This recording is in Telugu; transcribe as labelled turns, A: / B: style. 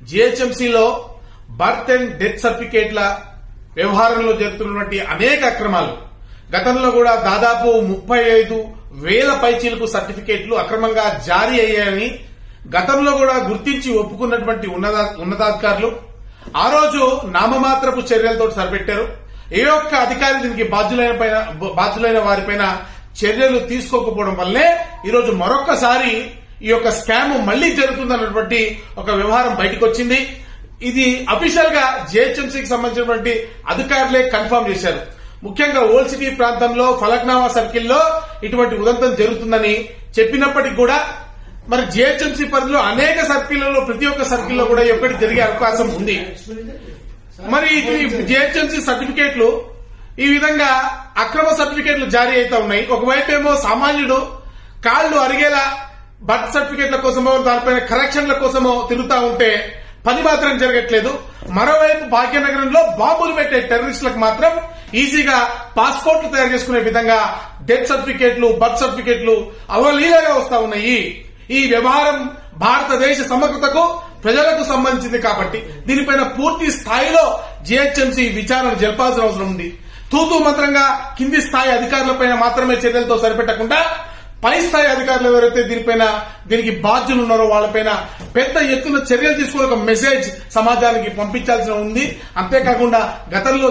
A: జీహెచ్ఎంసీలో బర్త్ అండ్ డెత్ సర్టిఫికేట్ల వ్యవహారంలో జరుగుతున్నటువంటి అనేక అక్రమాలు, గతంలో కూడా దాదాపు 35,000 పైచీలకు సర్టిఫికేట్లు అక్రమంగా జారీ అయ్యాయని గతంలో కూడా గుర్తించి ఒప్పుకున్నటువంటి ఉన్నతాధికారులు ఆ రోజు నామమాత్రపు చర్యలతో సరిపెట్టారు. ఏ ఒక్క అధికారి దీనికి బాధ్యులైన వారిపైన చర్యలు తీసుకోకపోవడం వల్లే ఈరోజు మరొక్కసారి ఈ యొక్క స్కామ్ మళ్లీ జరుగుతుందన్నటువంటి ఒక వ్యవహారం బయటకు వచ్చింది. ఇది అఫీషియల్ గా జీహెచ్ఎంసీకి సంబంధించినటువంటి అధికారులే కన్ఫర్మ్ చేశారు. ముఖ్యంగా ఓల్డ్ సిటీ ప్రాంతంలో ఫలక్నామా సర్కిల్లో ఇటువంటి ఉదంతం జరుగుతుందని చెప్పినప్పటికీ కూడా మరి జీహెచ్ఎంసీ పరిధిలో అనేక సర్కిళ్లలో ప్రతి ఒక్క సర్కిల్లో కూడా ఎప్పటి జరిగే అవకాశం ఉంది. మరి జీహెచ్ఎంసీ సర్టిఫికేట్లు ఈ విధంగా అక్రమ సర్టిఫికేట్లు జారీ అవుతా ఉన్నాయి. ఒకవైపు ఏమో సామాన్యుడు కాళ్లు అరిగేలా బర్త్ సర్టిఫికేట్ల కోసమో దానిపైన కరెక్షన్ల కోసమో తిరుగుతా ఉంటే పని మాత్రం జరగట్లేదు. మరోవైపు భాగ్యనగరంలో బాంబులు పెట్టే టెర్రరిస్టులకు మాత్రం ఈజీగా పాస్పోర్ట్లు తయారు చేసుకునే విధంగా డెత్ సర్టిఫికేట్లు, బర్త్ సర్టిఫికేట్లు అవలీలగా వస్తా ఉన్నాయి. ఈ వ్యవహారం భారతదేశ సమగ్రతకు, ప్రజలకు సంబంధించింది కాబట్టి దీనిపైన పూర్తి స్థాయిలో జీహెచ్ఎంసీ విచారణ జరపాల్సిన అవసరం ఉంది. తూతూ మంత్రంగా కింది స్థాయి అధికారులపైన మాత్రమే చర్యలతో సరిపెట్టకుండా పై స్థాయి అధికారులు ఎవరైతే దీనికి బాధ్యులు ఉన్నారో వాళ్ళపైన పెద్ద ఎత్తున చర్యలు తీసుకుని ఒక మెసేజ్ సమాజానికి పంపించాల్సి ఉంది. అంతేకాకుండా గతంలో